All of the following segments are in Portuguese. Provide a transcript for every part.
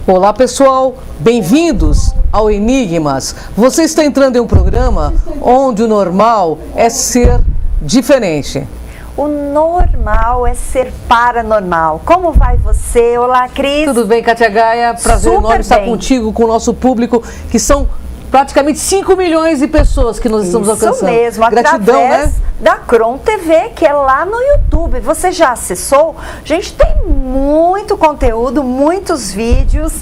Olá pessoal, bem-vindos ao Enigmas. Você está entrando em um programa onde o normal é ser diferente. O normal é ser paranormal. Como vai você? Olá, Cris. Tudo bem, Kátia Gaia? Prazer enorme estar contigo, com o nosso público, que são praticamente 5 milhões de pessoas que nós estamos alcançando. Isso mesmo, gratidão, através da Cron TV, que é lá no YouTube. Você já acessou? Gente, tem muito conteúdo, muitos vídeos,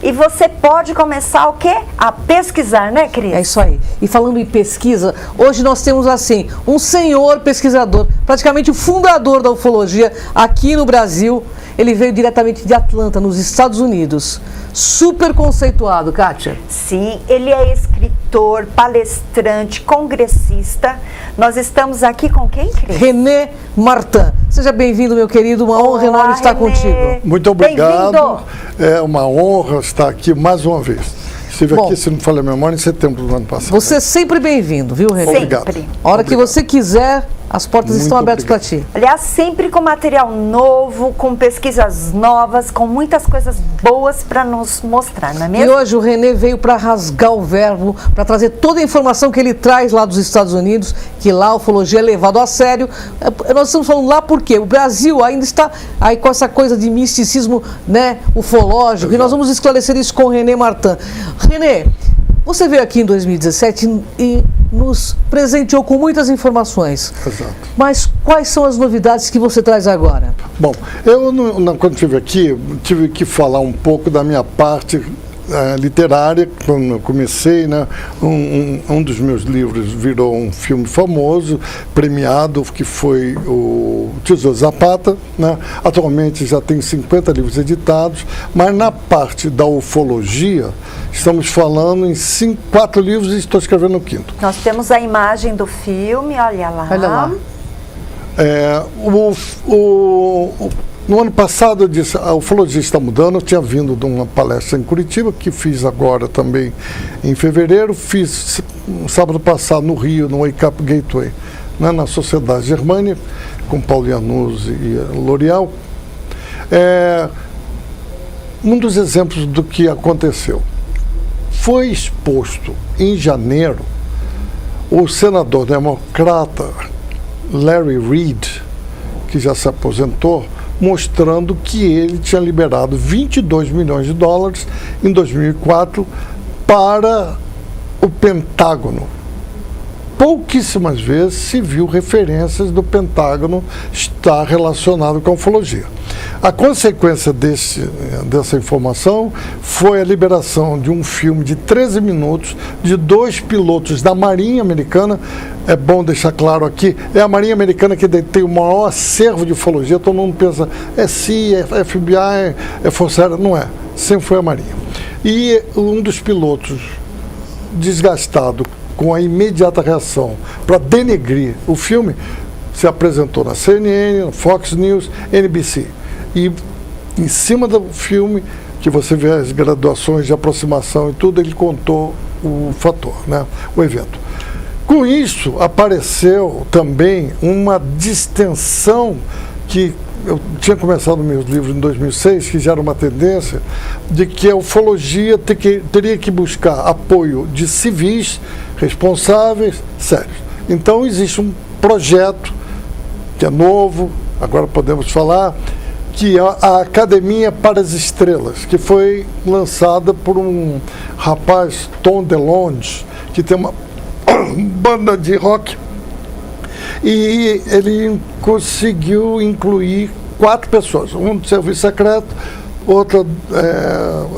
e você pode começar o quê? A pesquisar, né, Cris? É isso aí. E falando em pesquisa, hoje nós temos assim, um senhor pesquisador, praticamente o fundador da ufologia aqui no Brasil. Ele veio diretamente de Atlanta, nos Estados Unidos. Super conceituado, Kátia. Sim, ele é escritor, palestrante, congressista. Nós estamos aqui com quem, Cris? René Martin. Seja bem-vindo, meu querido. Uma honra enorme estar contigo. Muito obrigado. É uma honra estar aqui mais uma vez. Estive aqui, se não me falha a memória, em setembro do ano passado. Você é sempre bem-vindo, viu, René? Obrigado. Sempre. A hora que você quiser, as portas estão abertas para ti. Aliás, sempre com material novo, com pesquisas novas, com muitas coisas boas para nos mostrar, não é mesmo? E hoje o René veio para rasgar o verbo, para trazer toda a informação que ele traz lá dos Estados Unidos, que lá a ufologia é levado a sério. Nós estamos falando lá porque o Brasil ainda está aí com essa coisa de misticismo, né, ufológico. Exato. E nós vamos esclarecer isso com o René Martin. René, você veio aqui em 2017 e nos presenteou com muitas informações. Exato. Mas quais são as novidades que você traz agora? Bom, eu quando estive aqui, tive que falar um pouco da minha parte literária. Quando eu comecei, né, um dos meus livros virou um filme famoso, premiado, que foi o Tesouro Zapata, né? Atualmente já tem 50 livros editados, mas na parte da ufologia, estamos falando em 4 livros e estou escrevendo o 5º. Nós temos a imagem do filme, olha lá. Olha lá. No ano passado eu disse, a ufologia está mudando. Eu tinha vindo de uma palestra em Curitiba, que fiz agora também em fevereiro. Fiz sábado passado no Rio, no Wake Up Gateway, né, na Sociedade Germânia, com Paulo Iannuzzi e L'Oréal. Um dos exemplos do que aconteceu. Foi exposto em janeiro o senador democrata Larry Reid, que já se aposentou, mostrando que ele tinha liberado 22 milhões de dólares em 2004 para o Pentágono. Pouquíssimas vezes se viu referências do Pentágono estar relacionado com a ufologia. A consequência dessa informação foi a liberação de um filme de 13 minutos de 2 pilotos da Marinha Americana. É bom deixar claro aqui, é a Marinha Americana que detém o maior acervo de ufologia. Todo mundo pensa, é CIA, é FBI, é Força Aérea. Não é, sempre foi a Marinha. E um dos pilotos, desgastado com a imediata reação para denegrir o filme, se apresentou na CNN, na Fox News, NBC. E em cima do filme, que você vê as graduações de aproximação e tudo, ele contou o fator, né, o evento. Com isso, apareceu também uma distensão que eu tinha começado meus livros em 2006, que já era uma tendência, de que a ufologia teria que buscar apoio de civis responsáveis, sérios. Então, existe um projeto que é novo, agora podemos falar, que é a Academia para as Estrelas, que foi lançada por um rapaz, Tom DeLonge, que tem uma banda de rock, e ele conseguiu incluir 4 pessoas, um do serviço secreto, outra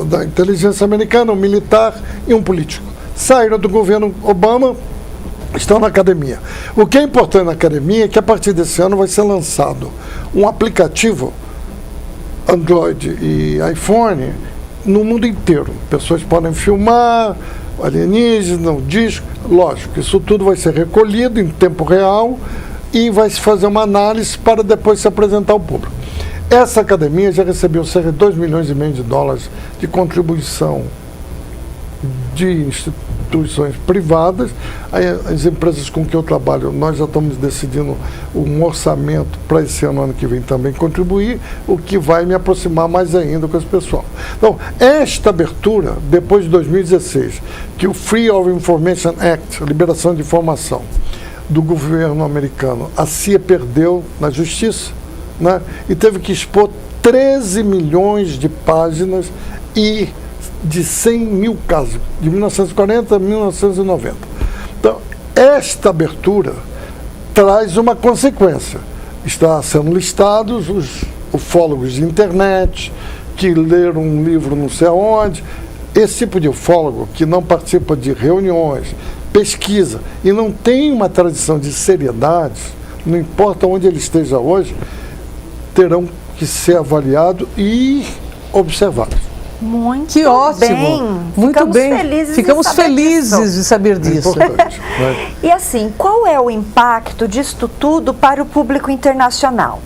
da inteligência americana, um militar e um político. Saíram do governo Obama, estão na academia. O que é importante na academia é que a partir desse ano vai ser lançado um aplicativo Android e iPhone no mundo inteiro. Pessoas podem filmar alienígenas, no disco. Lógico, isso tudo vai ser recolhido em tempo real e vai se fazer uma análise para depois se apresentar ao público. Essa academia já recebeu cerca de 2,5 milhões de dólares de contribuição de instituições privadas. As empresas com que eu trabalho, nós já estamos decidindo um orçamento para esse ano que vem também contribuir, o que vai me aproximar mais ainda com esse pessoal. Então, esta abertura, depois de 2016, que o Free of Information Act, liberação de informação do governo americano, a CIA perdeu na justiça, né, e teve que expor 13 milhões de páginas e de 100 mil casos, de 1940 a 1990. Então, esta abertura traz uma consequência. Está sendo listados os ufólogos de internet, que leram um livro não sei aonde. Esse tipo de ufólogo que não participa de reuniões, pesquisa, e não tem uma tradição de seriedade, não importa onde ele esteja hoje, terão que ser avaliados e observados. Muito que ótimo. bem. Muito Ficamos bem. Felizes Ficamos de saber felizes disso. de saber disso. Importante, né? E assim, qual é o impacto disto tudo para o público internacional?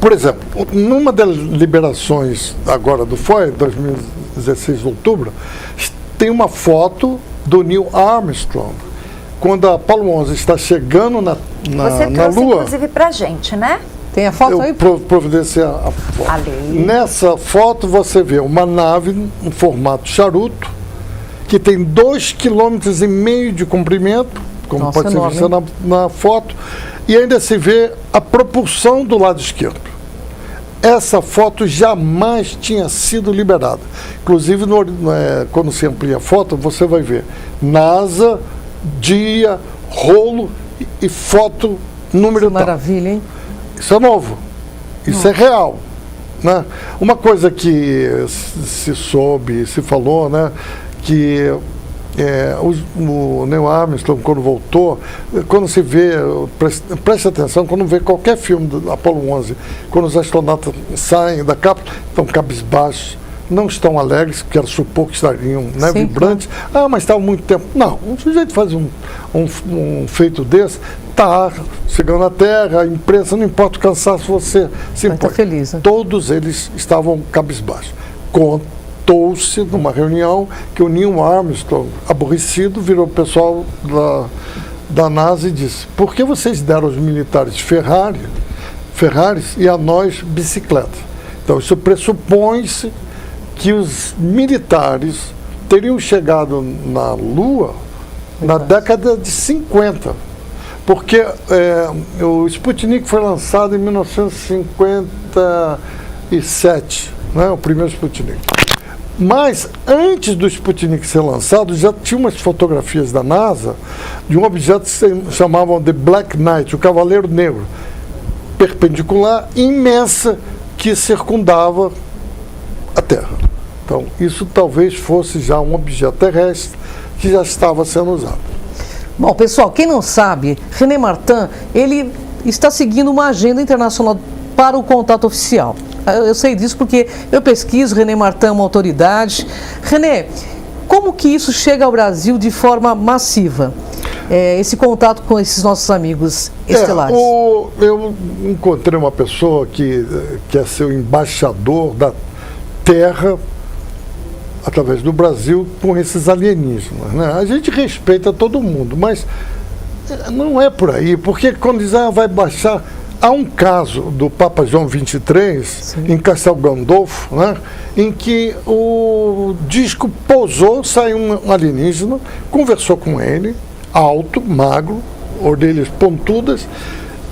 Por exemplo, numa das liberações agora do FOIA, 2016 de outubro, tem uma foto do Neil Armstrong, quando a Apollo 11 está chegando na Você na trouxe, Lua. inclusive, pra gente, né? Tem a foto aí? Eu providenciei a foto. Ali. Nessa foto você vê uma nave em formato charuto, que tem 2,5 km de comprimento, como Nossa, pode ser enorme, visto na foto, e ainda se vê a propulsão do lado esquerdo. Essa foto jamais tinha sido liberada. Inclusive, quando você amplia a foto, você vai ver NASA, dia, rolo e foto número tal. Maravilha, hein? Isso é novo, isso é real, né? Uma coisa que se soube, se falou, né, que o Neil Armstrong, quando voltou, quando se vê, preste atenção, quando vê qualquer filme do Apollo 11, quando os astronautas saem da cápsula, estão cabisbaixos, não estão alegres, quero supor que estariam, né, Sim, vibrantes. Ah, mas estava muito tempo. Não, um sujeito faz um feito desse, está chegando à Terra, a imprensa, não importa o cansaço, você se Vai tá impõe. feliz, né? Todos eles estavam cabisbaixos. Contou-se numa reunião que o Neil Armstrong, aborrecido, virou o pessoal da NASA e disse: por que vocês deram aos militares Ferraris e a nós bicicletas? Então isso pressupõe-se que os militares teriam chegado na Lua na década de 50, porque o Sputnik foi lançado em 1957, né, o primeiro Sputnik. Mas antes do Sputnik ser lançado, já tinha umas fotografias da NASA de um objeto que se chamavam de Black Knight, o Cavaleiro Negro, perpendicular, imensa, que circundava a Terra. Então, isso talvez fosse já um objeto terrestre que já estava sendo usado. Bom, pessoal, quem não sabe, René Martin, ele está seguindo uma agenda internacional para o contato oficial. Eu sei disso porque eu pesquiso, René Martin é uma autoridade. René, como que isso chega ao Brasil de forma massiva? Esse contato com esses nossos amigos estelares. Eu encontrei uma pessoa que quer ser o embaixador da Terra através do Brasil com esses alienígenas, né? A gente respeita todo mundo, mas não é por aí, porque quando diz, vai baixar... Há um caso do Papa João XXIII, sim, em Castel Gandolfo, né, em que o disco pousou, saiu um alienígena, conversou com ele, alto, magro, orelhas pontudas,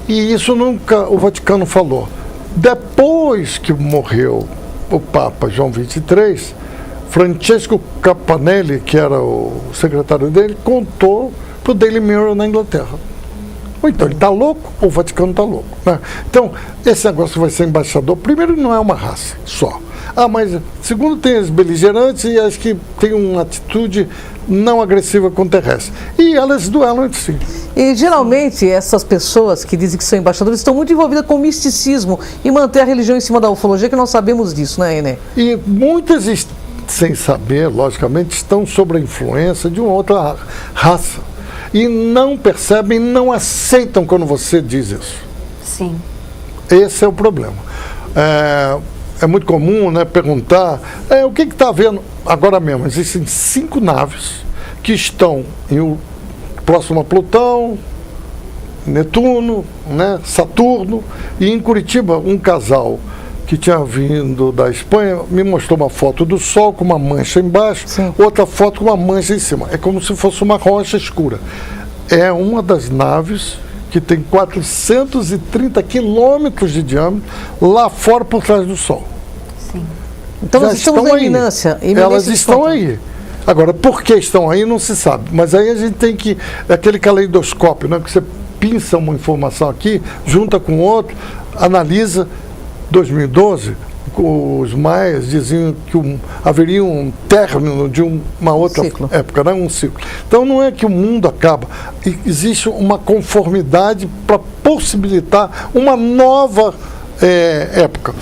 e isso nunca o Vaticano falou. Depois que morreu o Papa João XXIII, Francesco Campanelli, que era o secretário dele, contou para o Daily Mirror na Inglaterra. Ou então ele está louco, ou o Vaticano está louco, né? Então, esse negócio vai ser embaixador, primeiro, não é uma raça só. Mas segundo, tem as beligerantes e as que têm uma atitude não agressiva com o terrestre. E elas duelam entre si. E geralmente essas pessoas que dizem que são embaixadores estão muito envolvidas com o misticismo e manter a religião em cima da ufologia, que nós sabemos disso, né, René? E muitas, sem saber, logicamente, estão sob a influência de uma outra raça. E não percebem, não aceitam quando você diz isso. Sim. Esse é o problema. É muito comum, né, perguntar, o que está havendo agora mesmo? Existem 5 naves que estão próximo a Plutão, Netuno, né, Saturno, e em Curitiba um casal que tinha vindo da Espanha me mostrou uma foto do Sol com uma mancha embaixo, Sim. outra foto com uma mancha em cima. É como se fosse uma rocha escura. É uma das naves que tem 430 quilômetros de diâmetro lá fora por trás do Sol. Sim. Então nós estamos na iminência. Elas estão aí. Agora, por que estão aí não se sabe. Mas aí a gente tem que... Aquele caleidoscópio, né? Que você pinça uma informação aqui, junta com outro, analisa. 2012, os maias diziam que haveria um término de uma outra época, né? Um ciclo. Então não é que o mundo acaba. Existe uma conformidade para possibilitar uma nova época.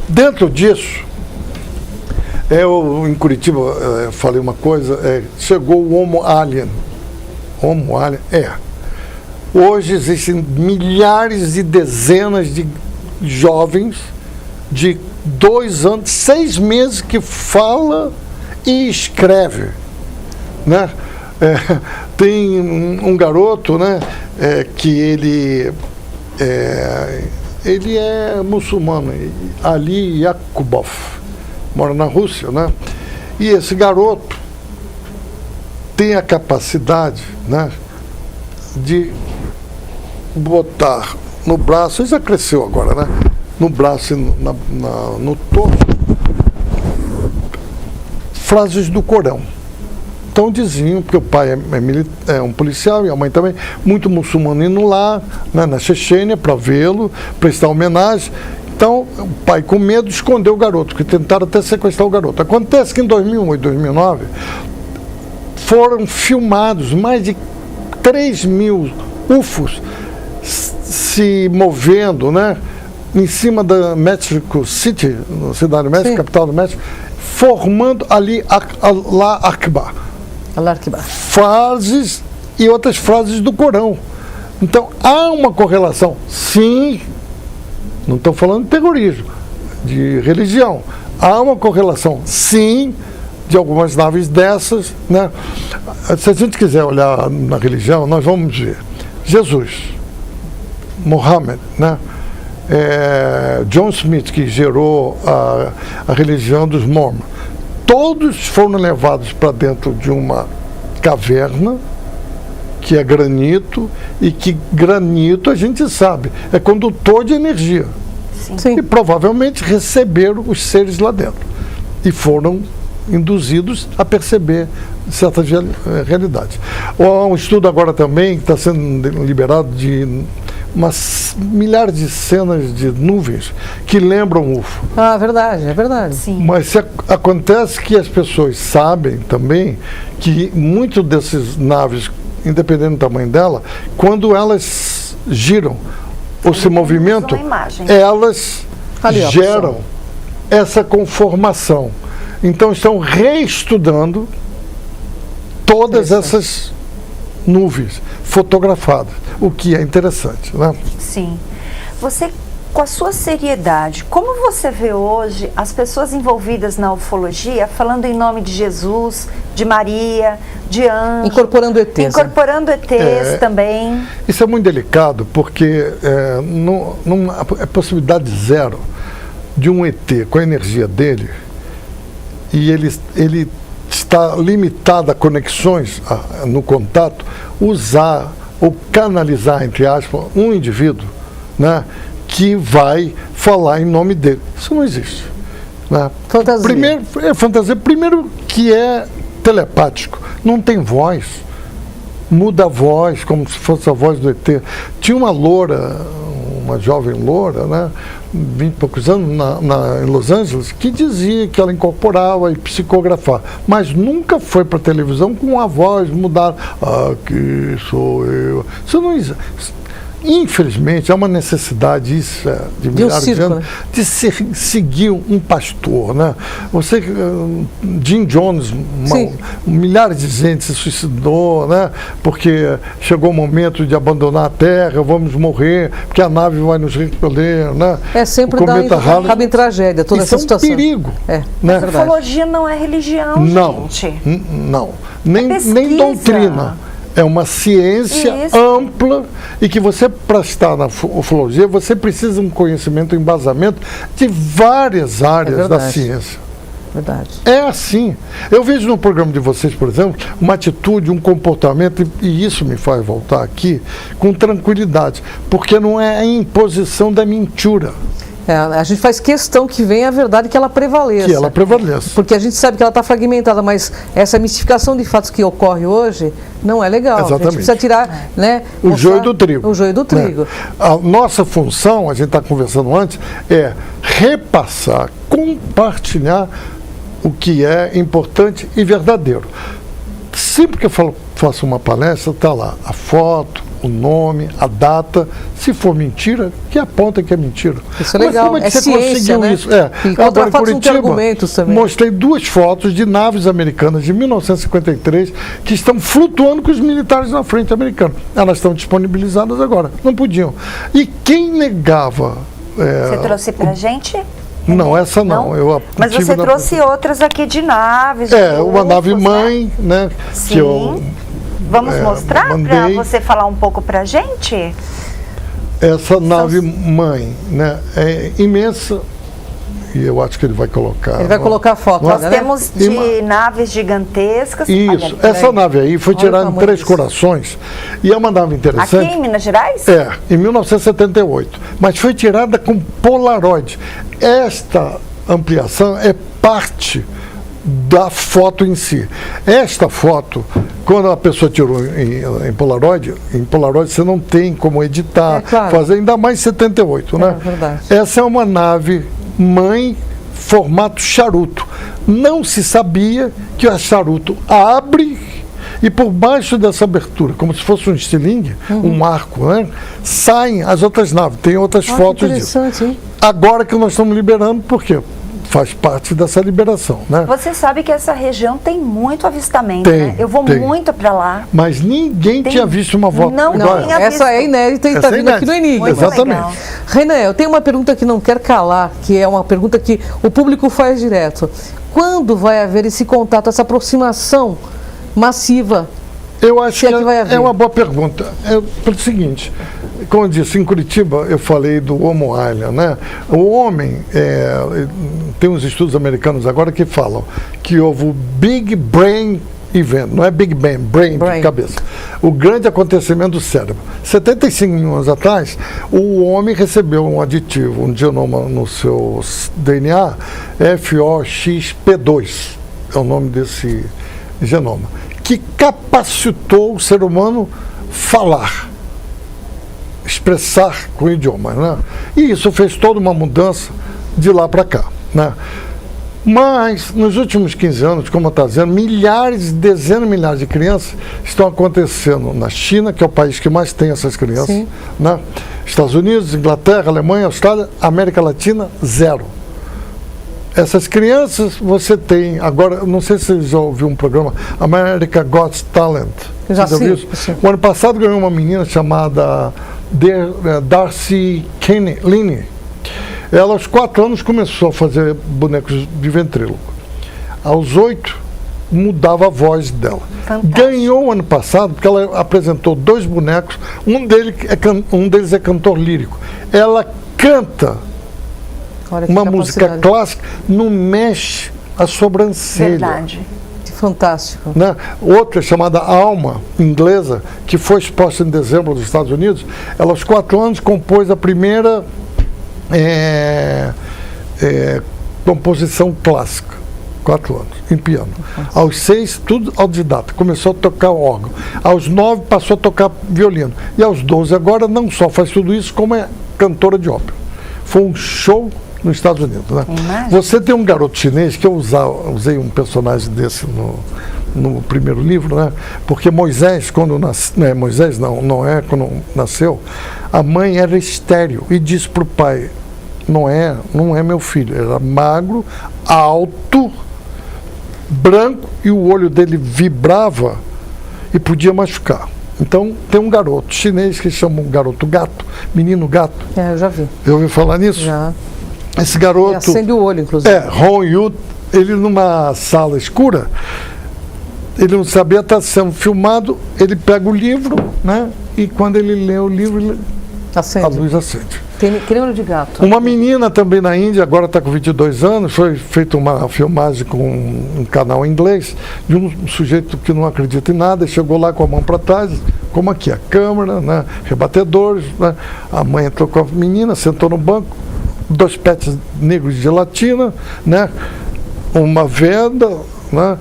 Dentro disso, eu em Curitiba falei uma coisa, chegou o Homo alien. Homo alien, Hoje existem milhares e dezenas de jovens de 2 anos, 6 meses que fala e escreve, né? Tem um garoto, né? Que ele é muçulmano, Ali Yakubov, mora na Rússia, né? E esse garoto tem a capacidade, né, de botar no braço, ele já cresceu agora, né? No braço e no torso, frases do Corão. Então diziam, porque o pai é um policial e a mãe também, muito muçulmano indo lá, né, na Chechênia, para vê-lo, prestar homenagem. Então o pai, com medo, escondeu o garoto, que tentaram até sequestrar o garoto. Acontece que em 2008, 2009, foram filmados mais de 3.000 UFOs se movendo, né, em cima da Mexico City, na cidade do México, Sim. capital do México, formando ali Allah Akbar. Frases e outras frases do Corão. Então, há uma correlação, sim, não estou falando de terrorismo, de religião. Há uma correlação, sim, de algumas naves dessas, né? Se a gente quiser olhar na religião, nós vamos ver Jesus, Mohammed, né? John Smith, que gerou a religião dos Mormons, todos foram levados para dentro de uma caverna que é granito, e que granito, a gente sabe, é condutor de energia. Sim. E provavelmente receberam os seres lá dentro e foram induzidos a perceber certas realidades. Um estudo agora também que está sendo liberado de milhares de cenas de nuvens que lembram UFO. Ah, verdade, é verdade. Sim. Mas acontece que as pessoas sabem também que muitas dessas naves, independente do tamanho dela, quando elas giram ou se movimentam, elas geram essa conformação. Então estão reestudando todas essas nuvens fotografadas, o que é interessante, né? Sim. Você, com a sua seriedade, como você vê hoje as pessoas envolvidas na ufologia falando em nome de Jesus, de Maria, de anjo, incorporando ETs, incorporando ETs também? Isso é muito delicado, porque não é possibilidade zero de um ET com a energia dele, e ele está limitado a conexões no contato, usar ou canalizar, entre aspas, um indivíduo, né, que vai falar em nome dele. Isso não existe. Né? Fantasia. Fantasia. Primeiro que é telepático, não tem voz. Muda a voz, como se fosse a voz do ET. Tinha uma loura, uma jovem loura, né, 20 e poucos anos, em Los Angeles, que dizia que ela incorporava e psicografava, mas nunca foi para a televisão com a voz mudada. Aqui sou eu. Isso não existe. infelizmente, há uma necessidade de milhares de anos, né? de seguir um pastor, né? Você, Jim Jones, milhares de gente se suicidou, né? Porque chegou o momento de abandonar a Terra, vamos morrer, porque a nave vai nos recolher, né? Sempre acaba em tragédia toda essa situação. Isso é um perigo. Né? A ufologia não é religião, gente. Não. Nem doutrina. É uma ciência ampla e que você, para estar na ufologia, você precisa de um conhecimento, um embasamento de várias áreas da ciência. Verdade. É assim. Eu vejo no programa de vocês, por exemplo, uma atitude, um comportamento, e isso me faz voltar aqui com tranquilidade, porque não é a imposição da mentira. A gente faz questão que venha a verdade, que ela prevaleça. Que ela prevaleça. Porque a gente sabe que ela está fragmentada, mas essa mistificação de fatos que ocorre hoje não é legal. Exatamente. A gente precisa tirar, né, o joio do trigo. O joio do trigo. Né? A nossa função, a gente está conversando antes, é repassar, compartilhar o que é importante e verdadeiro. Sempre que eu faço uma palestra, está lá a foto, o nome, a data. Se for mentira, que aponta que é mentira. Isso é legal. Mas como é que você ciência, conseguiu né? isso? Agora, em Curitiba, mostrei 2 fotos de naves americanas de 1953 que estão flutuando com os militares na frente americana. Elas estão disponibilizadas agora. Não podiam. E quem negava... Você trouxe pra gente? Não, essa não. Mas você trouxe outras aqui de naves. Uma nave mãe, né? Sim. Que eu... Vamos mostrar para você falar um pouco para a gente? Essa nave mãe, né, é imensa, e eu acho que ele vai colocar. Ele vai colocar a foto. Nós temos de naves gigantescas. Isso, essa nave aí foi tirada em Três Corações, e é uma nave interessante. Aqui em Minas Gerais? Em 1978, mas foi tirada com Polaroid. Esta ampliação é parte da foto em si. Esta foto, quando a pessoa tirou em Polaroid você não tem como editar, fazer, ainda mais 78, né? Verdade. Essa é uma nave mãe formato charuto. Não se sabia que o charuto abre e por baixo dessa abertura, como se fosse um estilingue, um arco, né? Saem as outras naves. Tem outras fotos disso. Hein? Agora que nós estamos liberando, por quê? Faz parte dessa liberação, né? Você sabe que essa região tem muito avistamento, né? Eu vou muito para lá. Mas ninguém tinha visto uma foto. Não, essa é inédita e está vindo aqui no Enigma. Exatamente. Renan, eu tenho uma pergunta que não quero calar, que é uma pergunta que o público faz direto. Quando vai haver esse contato, essa aproximação massiva? Eu acho que é uma boa pergunta. Pelo seguinte, como eu disse, em Curitiba eu falei do Homo Island, né? O homem, tem uns estudos americanos agora que falam que houve o Big Brain Event, não é Big Bang, Brain de cabeça. O grande acontecimento do cérebro. 75 anos atrás, o homem recebeu um aditivo, um genoma no seu DNA, FOXP2, é o nome desse genoma, que capacitou o ser humano falar, expressar com o idioma, né? E isso fez toda uma mudança de lá para cá, né? Mas, nos últimos 15 anos, como eu estou dizendo, dezenas de milhares de crianças estão acontecendo na China, que é o país que mais tem essas crianças, né? Estados Unidos, Inglaterra, Alemanha, Austrália, América Latina, 0. Essas crianças, você tem, agora, não sei se você já ouviu um programa, America Got Talent. Já sim. O ano passado ganhou uma menina chamada Darcy Linney. Ela, aos 4 anos, começou a fazer bonecos de ventríloco. Aos 8, mudava a voz dela. Fantástico. Ganhou o ano passado, porque ela apresentou 2 bonecos, um deles é cantor lírico. Ela canta uma música clássica, não mexe a sobrancelha. Verdade. Fantástico. Né? Outra, chamada Alma, inglesa, que foi exposta em dezembro nos Estados Unidos, ela aos 4 anos compôs a primeira composição clássica. 4 anos, em piano. Aos 6, tudo autodidata, começou a tocar órgão. Aos 9, passou a tocar violino. E aos 12, agora, não só faz tudo isso, como é cantora de ópera. Foi um show nos Estados Unidos, né? Você tem um garoto chinês, que eu usei um personagem desse no primeiro livro, né? Porque Moisés, quando nasceu, né? Moisés Noé, quando nasceu, a mãe era estéril e disse para o pai: Noé não é meu filho. Era magro, alto, branco, e o olho dele vibrava e podia machucar. Então tem um garoto chinês que chama um garoto gato, menino gato. Eu já vi. Já ouviu falar nisso? Já. Esse garoto... Ele acende o olho, inclusive. Hong Yu, ele numa sala escura, ele não sabia estar sendo filmado, ele pega o livro, né? E quando ele lê o livro, a luz acende. Que nem olho de gato. Uma menina também na Índia, agora está com 22 anos, foi feita uma filmagem com um canal em inglês, de um sujeito que não acredita em nada, chegou lá com a mão para trás, como aqui, a câmera, né, rebatedores, né, a mãe entrou com a menina, sentou no banco, 2 pets negros de gelatina, né, uma venda, né,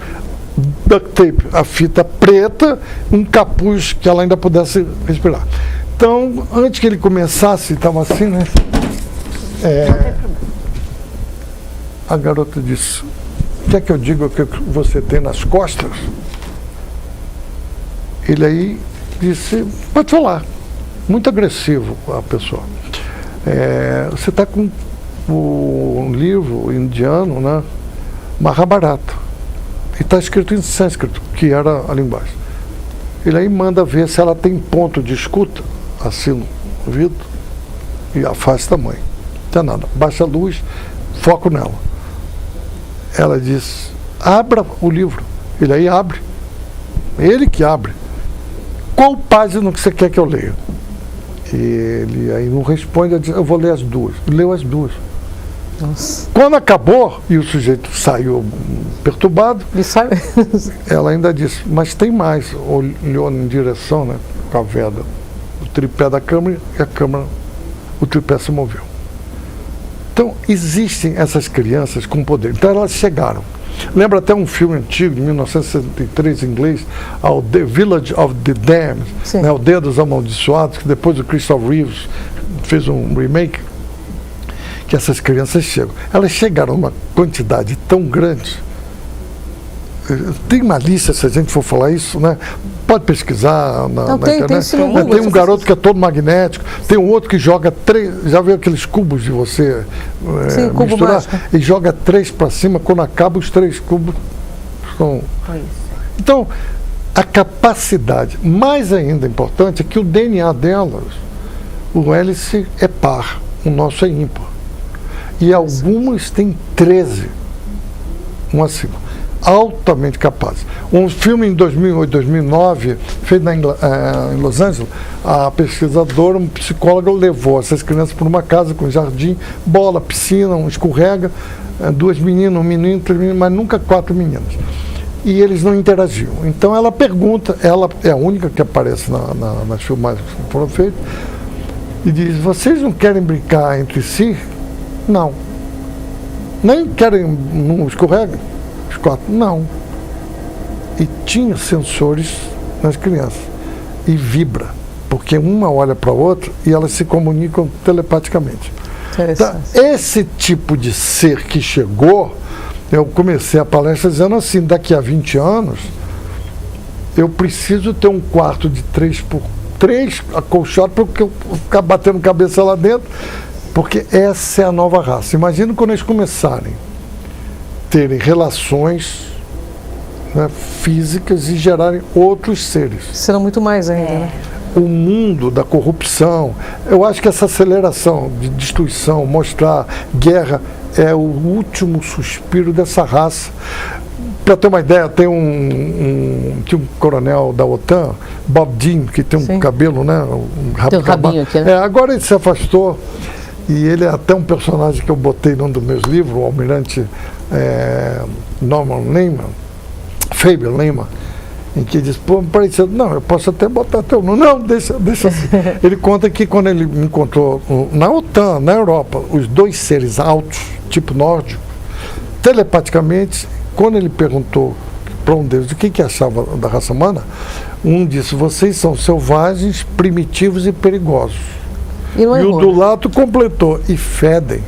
duct tape, a fita preta, um capuz que ela ainda pudesse respirar. Então, antes que ele começasse, estava assim, né? A garota disse: quer que eu diga o que você tem nas costas? Ele aí disse: pode falar. Muito agressivo a pessoa. Você está com um livro indiano, né? Mahabharata. E está escrito em sânscrito, que era a linguagem. Ele aí manda ver se ela tem ponto de escuta, assim no vidro, e afasta a mãe. Não tem nada. Baixa a luz, foco nela. Ela diz: abra o livro. Ele aí abre. Ele que abre. Qual página que você quer que eu leia? E ele aí não responde, diz: eu vou ler as duas. Leu as duas. Nossa. Quando acabou e o sujeito saiu perturbado, ela ainda disse: mas tem mais. Olhou em direção, né, com a veda, o tripé da câmera, e a câmera, o tripé se moveu. Então existem essas crianças com poder. Então elas chegaram. Lembra até um filme antigo de 1963 em inglês, ao The Village of the Damned, né, Aldeia dos Amaldiçoados, que depois o Christopher Reeves fez um remake. Que essas crianças chegam. Elas chegaram a uma quantidade tão grande. Tem uma lista, se a gente for falar isso, né? Pode pesquisar na internet. Tem um garoto que é todo magnético, tem um outro que joga 3, já viu aqueles cubos de você misturar? E joga 3 para cima, quando acaba os 3 cubos são... Então, a capacidade, mais ainda importante, é que o DNA delas, o hélice é par, o nosso é ímpar. E algumas têm 13, altamente capazes. Um filme em 2008, 2009, feito em Los Angeles, a pesquisadora, um psicólogo, levou essas crianças para uma casa com jardim, bola, piscina, um escorrega, 2 meninas, um menino, 3 meninos, mas nunca 4 meninas. E eles não interagiam. Então ela pergunta, ela é a única que aparece nas filmagens que foram feitas, e diz: vocês não querem brincar entre si? Não. Nem querem não escorrega? Os 4? Não. E tinha sensores nas crianças. E vibra. Porque uma olha para a outra e elas se comunicam telepaticamente. Então, esse tipo de ser que chegou, eu comecei a palestra dizendo assim: daqui a 20 anos, eu preciso ter um quarto de 3x3 acolchado para eu ficar batendo cabeça lá dentro. Porque essa é a nova raça. Imagina quando eles começarem a terem relações, né, físicas e gerarem outros seres. Serão muito mais ainda, né? O mundo da corrupção, eu acho que essa aceleração de destruição, mostrar guerra, é o último suspiro dessa raça. Para ter uma ideia, tinha um coronel da OTAN, Bob Dean, que tem um cabelo, né? Tem um rabinho aqui, né? Agora ele se afastou. E ele é até um personagem que eu botei num dos meus livros, o almirante Norman Lehman, Fabian Lehman, em que diz: pô, me pareceu, não, eu posso até botar teu nome. Não, deixa assim. Ele conta que quando ele me encontrou na OTAN, na Europa, os 2 seres altos, tipo nórdico, telepaticamente, quando ele perguntou para um deles o que achava da raça humana, um disse: vocês são selvagens, primitivos e perigosos. E o do lado completou: e fedem.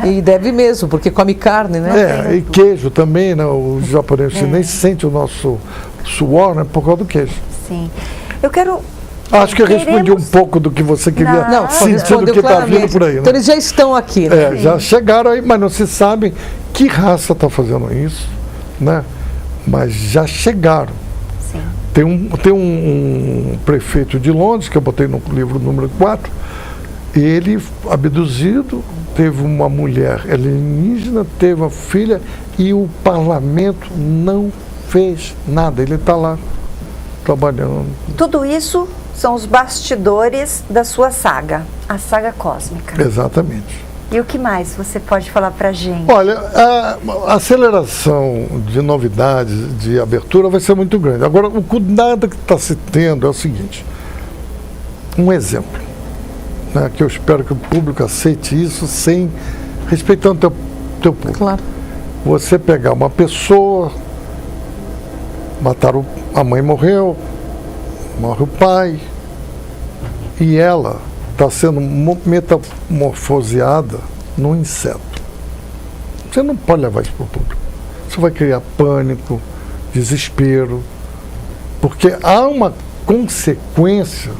E deve mesmo, porque come carne, né? E queijo também, né? Os japoneses nem sentem o nosso suor, né? Por causa do queijo. Sim. Eu quero... Acho que eu respondi um pouco do que você queria sentir do que está vindo por aí. Né? Então eles já estão aqui, né? Já chegaram aí, mas não se sabe que raça está fazendo isso, né? Mas já chegaram. Sim. Tem um prefeito de Londres, que eu botei no livro número 4, ele abduzido, teve uma mulher alienígena, teve uma filha e o parlamento não fez nada. Ele está lá trabalhando. Tudo isso são os bastidores da sua saga, a saga cósmica. Exatamente. E o que mais você pode falar pra gente? Olha, a aceleração de novidades, de abertura vai ser muito grande. Agora, o cuidado que está se tendo é o seguinte, um exemplo, né, que eu espero que o público aceite isso respeitando teu público. Claro. Você pegar uma pessoa, a mãe morreu, morre o pai, e ela está sendo metamorfoseada num inseto. Você não pode levar isso para o público. Isso vai criar pânico, desespero, porque há uma consequência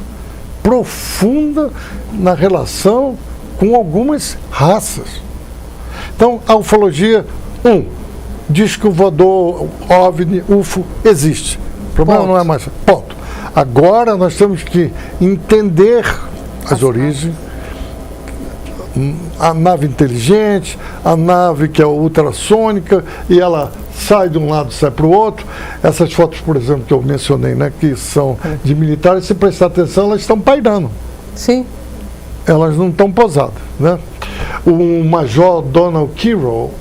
profunda na relação com algumas raças. Então, a ufologia, disco voador, OVNI, UFO, existe. O problema não é mais. Ponto. Agora nós temos que entender as origens, a nave inteligente, a nave que é ultrassônica, e ela sai de um lado e sai para o outro. Essas fotos, por exemplo, que eu mencionei, né, que são de militares, se prestar atenção, elas estão pairando. Sim. Elas não estão pousadas, né? O Major Donald Kiro,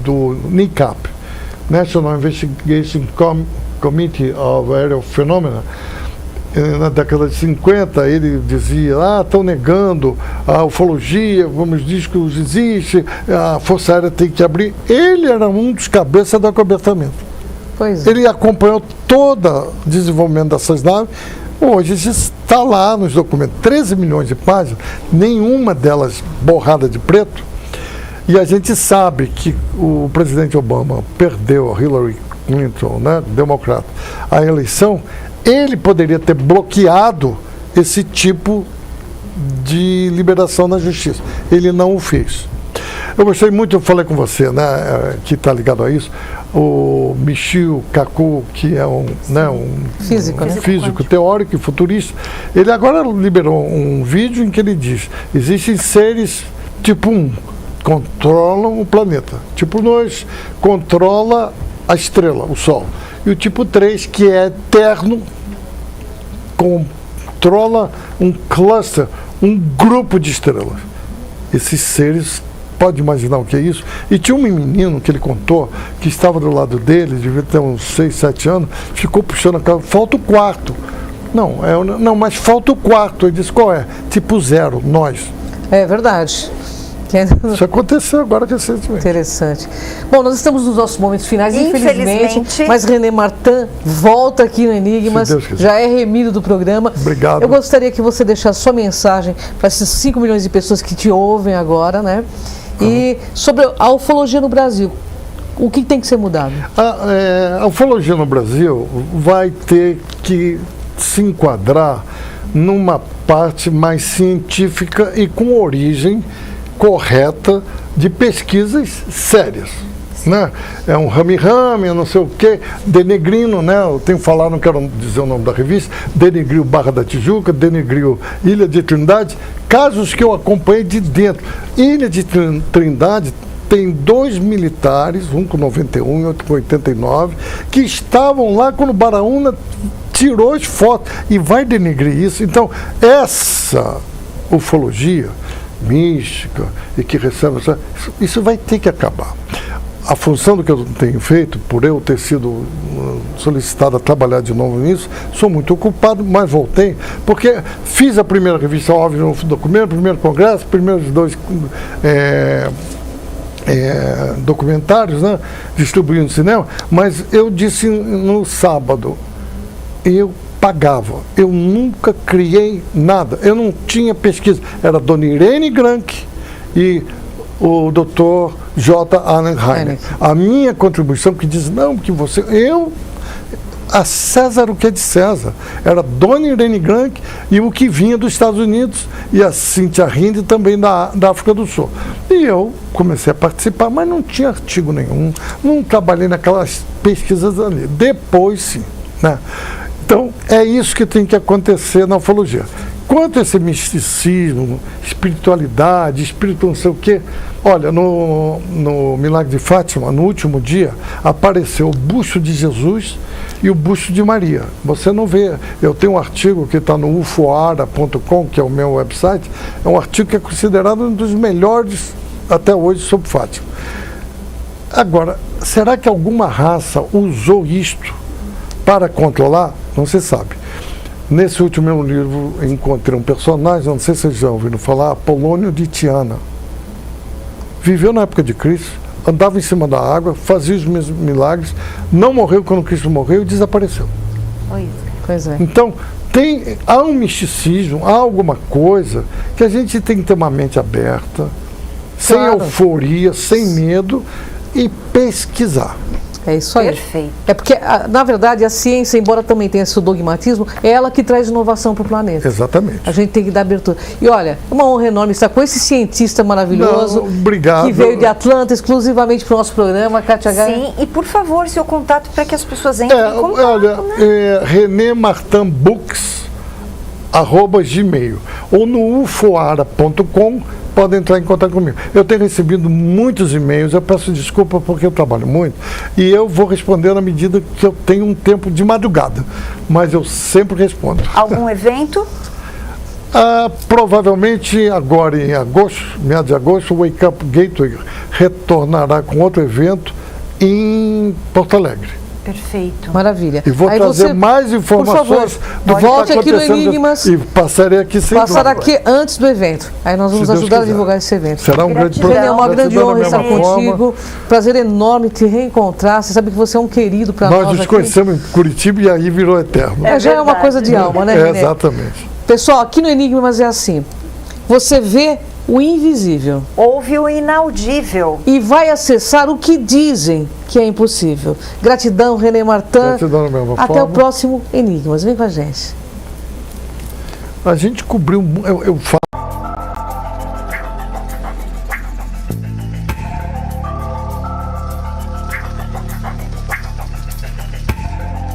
do NICAP, National Investigation Committee of Aerial Phenomena, na década de 50, ele dizia, estão negando a ufologia, vamos dizer que existe, a Força Aérea tem que abrir. Ele era um dos cabeças do acobertamento. Pois é. Ele acompanhou todo o desenvolvimento dessas naves. Hoje está lá nos documentos, 13 milhões de páginas, nenhuma delas borrada de preto. E a gente sabe que o presidente Obama perdeu a Hillary Clinton, né, democrata, a eleição. Ele poderia ter bloqueado esse tipo de liberação na justiça. Ele não o fez. Eu gostei muito, eu falei com você, né, que está ligado a isso, o Michio Kaku, que é um físico teórico e futurista. Ele agora liberou um vídeo em que ele diz, existem seres tipo 1, controlam o planeta. Tipo 2, controla a estrela, o Sol. E o tipo 3, que é eterno, controla um cluster, um grupo de estrelas. Esses seres, pode imaginar o que é isso? E tinha um menino que ele contou, que estava do lado dele, devia ter uns 6, 7 anos, ficou puxando a cara, falta o quarto. Não, mas falta o quarto. Ele disse, qual é? Tipo 0, nós. É verdade. Isso aconteceu agora recentemente. Interessante. Bom, nós estamos nos nossos momentos finais, infelizmente, mas René Martin volta aqui no Enigmas, já é remido do programa. Obrigado. Eu gostaria que você deixasse sua mensagem para esses 5 milhões de pessoas que te ouvem agora, né? E sobre a ufologia no Brasil, o que tem que ser mudado? A ufologia no Brasil vai ter que se enquadrar numa parte mais científica e com origem correta de pesquisas sérias, né? É um rame-rame, não sei o quê, Denegrino, né? Eu tenho falado, não quero dizer o nome da revista, denegriu Barra da Tijuca, denegriu Ilha de Trindade, casos que eu acompanhei de dentro. Ilha de Trindade tem 2 militares, um com 91 e outro com 89, que estavam lá quando Baraúna tirou as fotos e vai denegrir isso. Então, essa ufologia mística e que recebe, isso vai ter que acabar. A função do que eu tenho feito, por eu ter sido solicitado a trabalhar de novo nisso, sou muito ocupado, mas voltei, porque fiz a primeira revista OVNI no documento, primeiro congresso, primeiros 2 documentários, né, distribuindo no cinema, mas eu disse no sábado, eu pagava. Eu nunca criei nada. Eu não tinha pesquisa. Era Dona Irene Grank e o Dr. J. Allen Hynek. A minha contribuição que diz, não, que você... A César o que é de César. Era Dona Irene Grank e o que vinha dos Estados Unidos e a Cynthia Rinde também da África do Sul. E eu comecei a participar, mas não tinha artigo nenhum, não trabalhei naquelas pesquisas ali. Depois sim, né? Então é isso que tem que acontecer na ufologia. Quanto a esse misticismo, espiritualidade, espírito não sei o quê, olha, no Milagre de Fátima, no último dia, apareceu o busto de Jesus e o busto de Maria. Você não vê, eu tenho um artigo que está no ufoara.com, que é o meu website, é um artigo que é considerado um dos melhores até hoje sobre Fátima. Agora, será que alguma raça usou isto para controlar? Não se sabe. Nesse último livro, encontrei um personagem, não sei se vocês já ouviram falar, Apolônio de Tiana. Viveu na época de Cristo, andava em cima da água, fazia os milagres, não morreu quando Cristo morreu e desapareceu. Pois é. Então, há um misticismo, há alguma coisa que a gente tem que ter uma mente aberta, sem euforia, sem medo e pesquisar. É isso aí. Perfeito. É porque, na verdade, a ciência, embora também tenha esse dogmatismo, é ela que traz inovação para o planeta. Exatamente. A gente tem que dar abertura. E olha, é uma honra enorme estar com esse cientista maravilhoso. Obrigado. Que veio de Atlanta exclusivamente para o nosso programa, Kátia Gaia. Sim, e por favor, seu contato para que as pessoas entrem em contato. Olha, renemartinbooks@gmail ou no ufoara.com podem entrar em contato comigo. Eu tenho recebido muitos e-mails, eu peço desculpa porque eu trabalho muito e eu vou responder na medida que eu tenho um tempo de madrugada, mas eu sempre respondo. Algum evento? Provavelmente agora em agosto, meados de agosto, o Wake Up Gateway retornará com outro evento em Porto Alegre. Perfeito. Maravilha. E vou trazer mais informações do que volte aqui no Enigmas. E passarei aqui sem Passará aqui antes do evento. Aí nós vamos ajudar a divulgar esse evento. Será um grande programa. É uma grande honra estar forma. contigo. Prazer enorme te reencontrar. Você sabe que você é um querido para nós. Nós nos conhecemos em Curitiba e aí virou eterno. Já é uma coisa de alma, né, René? Exatamente. Pessoal, aqui no Enigmas é assim. Você vê o invisível. Ouve o inaudível. E vai acessar o que dizem que é impossível. Gratidão, René Martin. Gratidão da mesma Até forma. o próximo Enigmas. Vem com a gente. A gente cobriu... Eu falo...